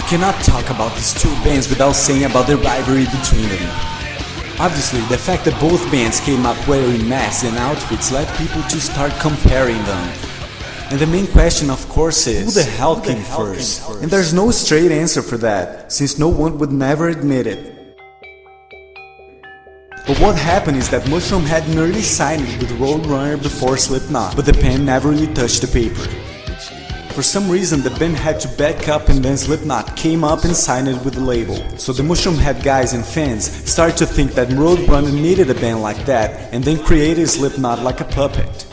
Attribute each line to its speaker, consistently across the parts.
Speaker 1: You cannot talk about these two bands without saying about the rivalry between them. Obviously, the fact that both bands came up wearing masks and outfits led people to start comparing them. And the main question of course is, who the hell came first? And there's no straight answer for that, since no one would never admit it. But what happened is that Mushroomhead nearly signed it with Roadrunner before Slipknot, but the pen never really touched the paper. For some reason the band had to back up and then Slipknot came up and signed it with the label. So the Mushroomhead guys and fans started to think that Roadrunner needed a band like that and then created Slipknot like a puppet.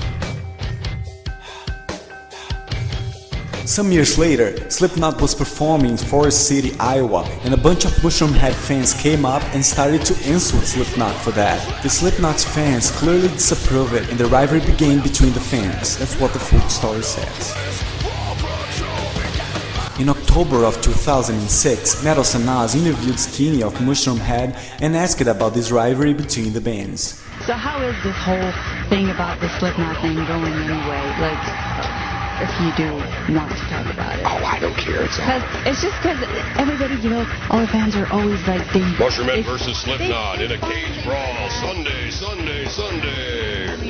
Speaker 1: Some years later, Slipknot was performing in Forest City, Iowa, and a bunch of Mushroomhead fans came up and started to insult Slipknot for that. The Slipknot's fans clearly disapproved it and the rivalry began between the fans. That's what the full story says. In October of 2006, Metal Sanaz interviewed Skinny of Mushroomhead and asked about this rivalry between the bands.
Speaker 2: So how is this whole thing about the Slipknot thing going anyway? Like, if you do want to talk about it.
Speaker 3: Oh, I don't care.
Speaker 2: It's just because everybody, you know, all the fans are always like,
Speaker 3: Mushroomhead versus Slipknot in a cage brawl. Sunday.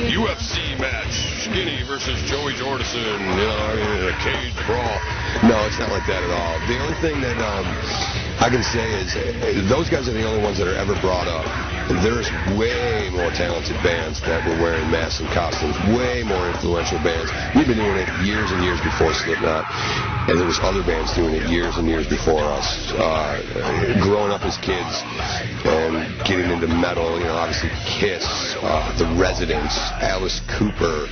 Speaker 3: UFC match. Skinny versus Joey Jordison, in a cage brawl. No, it's not like that at all. The only thing that I can say is those guys are the only ones that are ever brought up. There's way more talented bands that were wearing masks and costumes, way more influential bands. We've been doing it years and years before Slipknot, and there was other bands doing it years and years before us. Growing up as kids and getting into metal, obviously Kiss, The Residents, Alice Cooper,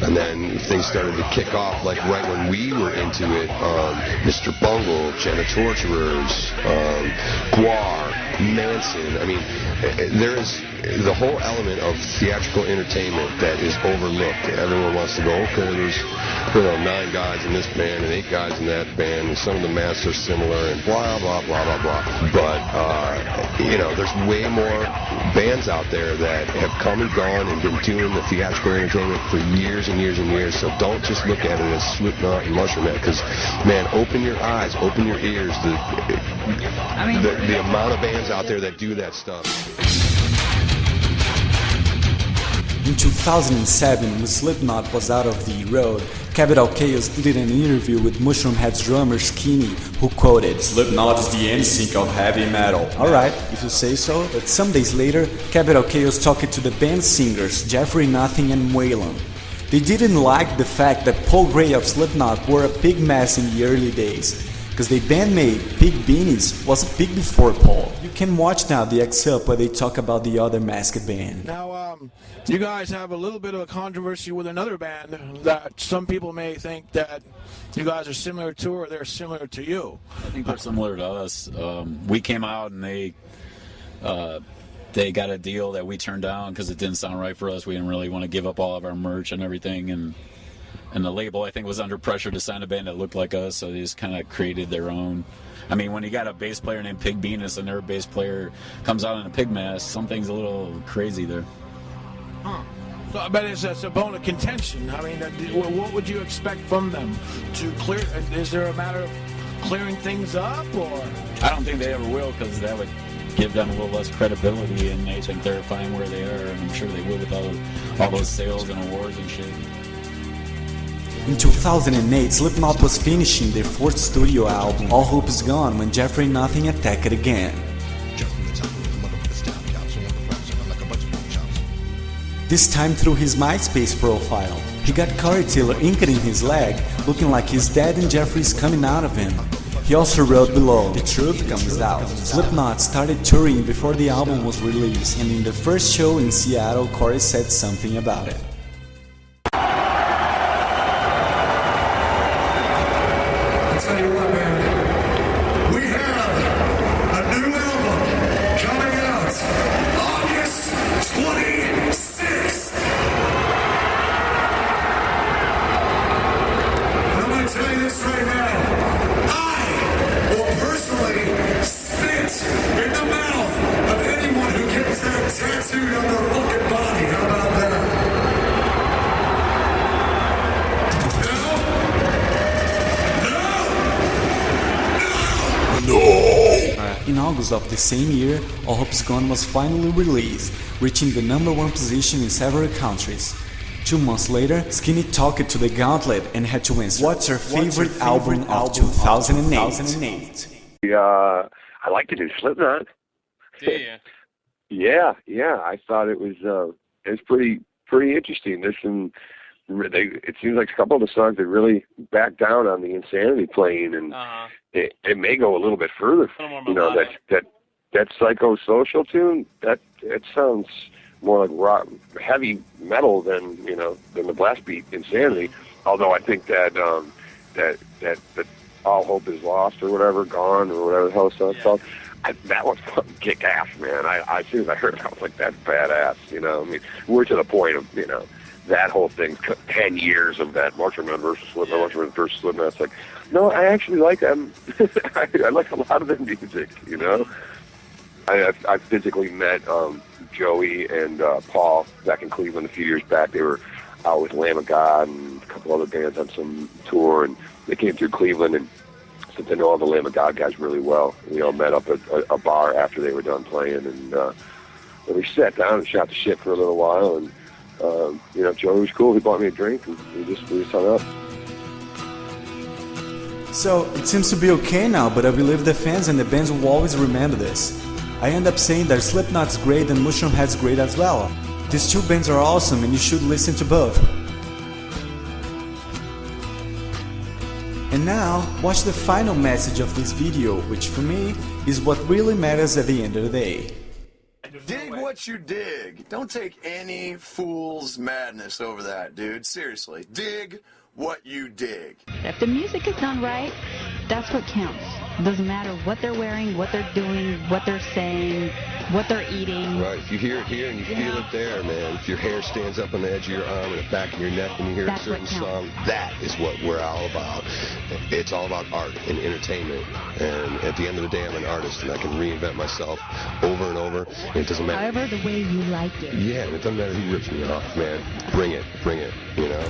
Speaker 3: and then things started to kick off like right when we were into it. Mr. Bungle, Jenna Torturers, Guar, Manson. I mean, there is the whole element of theatrical entertainment that is overlooked. Everyone wants to go, okay, there's 9 guys in this band and 8 guys in that band, and some of the masks are similar, and blah, blah, blah, blah, blah. But, there's way more bands out there that have come and gone and been doing the theatrical entertainment for years and years and years, so don't just look at it as Slipknot and Mushroomhead, because, man, open your eyes, open your ears. The amount of bands out there that do that stuff.
Speaker 1: In 2007, when Slipknot was out of the road, Capital Chaos did an interview with Mushroomhead's drummer Skinny, who quoted, "Slipknot is the NSYNC of heavy metal." Alright, if you say so, but some days later, Capital Chaos talked to the band singers Jeffrey Nothing and Waylon. They didn't like the fact that Paul Gray of Slipknot wore a pig mask in the early days, because the bandmate Pig Beanies was a pig before Paul. You can watch now the X-Up where they talk about the other masked band.
Speaker 4: Now, you guys have a little bit of a controversy with another band that some people may think that you guys are similar to, or they're similar to you.
Speaker 5: I think they're similar to us. We came out and they got a deal that we turned down because it didn't sound right for us. We didn't really want to give up all of our merch and everything, and the label, I think, was under pressure to sign a band that looked like us, so they just kind of created their own. I mean, when you got a bass player named Pig Venus and their bass player comes out in a pig mask, something's a little crazy there.
Speaker 4: Huh. So I bet it's a bone of contention. I mean, what would you expect from them to clear? Is there a matter of clearing things up, or?
Speaker 5: I don't think they ever will, because that would give them a little less credibility, and they think they're fine where they are, and I'm sure they will with all those sales and awards and shit.
Speaker 1: In 2008, Slipknot was finishing their 4th studio album, All Hope Is Gone, when Jeffrey Nothing attacked it again. This time through his MySpace profile. He got Corey Taylor inked in his leg, looking like he's dead and Jeffrey's coming out of him. He also wrote below, "The truth comes out." Slipknot started touring before the album was released, and in the first show in Seattle, Corey said something about it.
Speaker 6: I'll tell you what, man. We have a new album coming out August 26th. And I'm going to tell you this right now. I will personally spit in the mouth of anyone who gets that tattooed on their fucking body. How about that?
Speaker 1: in August of the same year, All Hope's Gone was finally released, reaching the #1 position in several countries. 2 months later, Skinny talked to the Gauntlet and had to answer, what's her favorite album of 2008?
Speaker 3: I like to do Slipknot.
Speaker 7: Yeah.
Speaker 3: Yeah. I thought it was pretty interesting. It seems like a couple of the songs they really back down on the Insanity playing, and it may go a little bit further. You know, that psychosocial tune, it sounds more like rock, heavy metal than the blast beat Insanity. Although I think that All Hope Is Lost or whatever, Gone or whatever the hell the song's called. That was fucking kick ass, man. As soon as I heard it, I was like, that's badass. You know, I mean, we're to the point of that whole thing. 10 years of that Mushroomhead versus Slipknot, Mushroomhead versus Slipknot. It's like, no, I actually like them. I like a lot of their music. You know, I physically met Joey and Paul back in Cleveland a few years back. They were out with Lamb of God and a couple other bands on some tour, and they came through Cleveland, and since I know all the Lamb of God guys really well, we all met up at a bar after they were done playing, and we sat down and shot the shit for a little while, and Joey was cool. He bought me a drink, and we just hung up.
Speaker 1: So, it seems to be okay now, but I believe the fans and the bands will always remember this. I end up saying that Slipknot's great and Mushroomhead's great as well. These two bands are awesome and you should listen to both. And now, watch the final message of this video, which for me is what really matters at the end of the day.
Speaker 7: Dig what you dig. Don't take any fool's madness over that, dude. Seriously. Dig what you dig.
Speaker 2: If the music is done right, that's what counts. It doesn't matter what they're wearing, what they're doing, what they're saying, what they're eating.
Speaker 3: Right, if you hear it here and you feel it there, man. If your hair stands up on the edge of your arm and the back of your neck when you hear a certain song, that is what we're all about. It's all about art and entertainment. And at the end of the day, I'm an artist and I can reinvent myself over and over. And it doesn't matter.
Speaker 2: However, the way you like it.
Speaker 3: Yeah, and it doesn't matter who rips me off, man. Bring it, you know.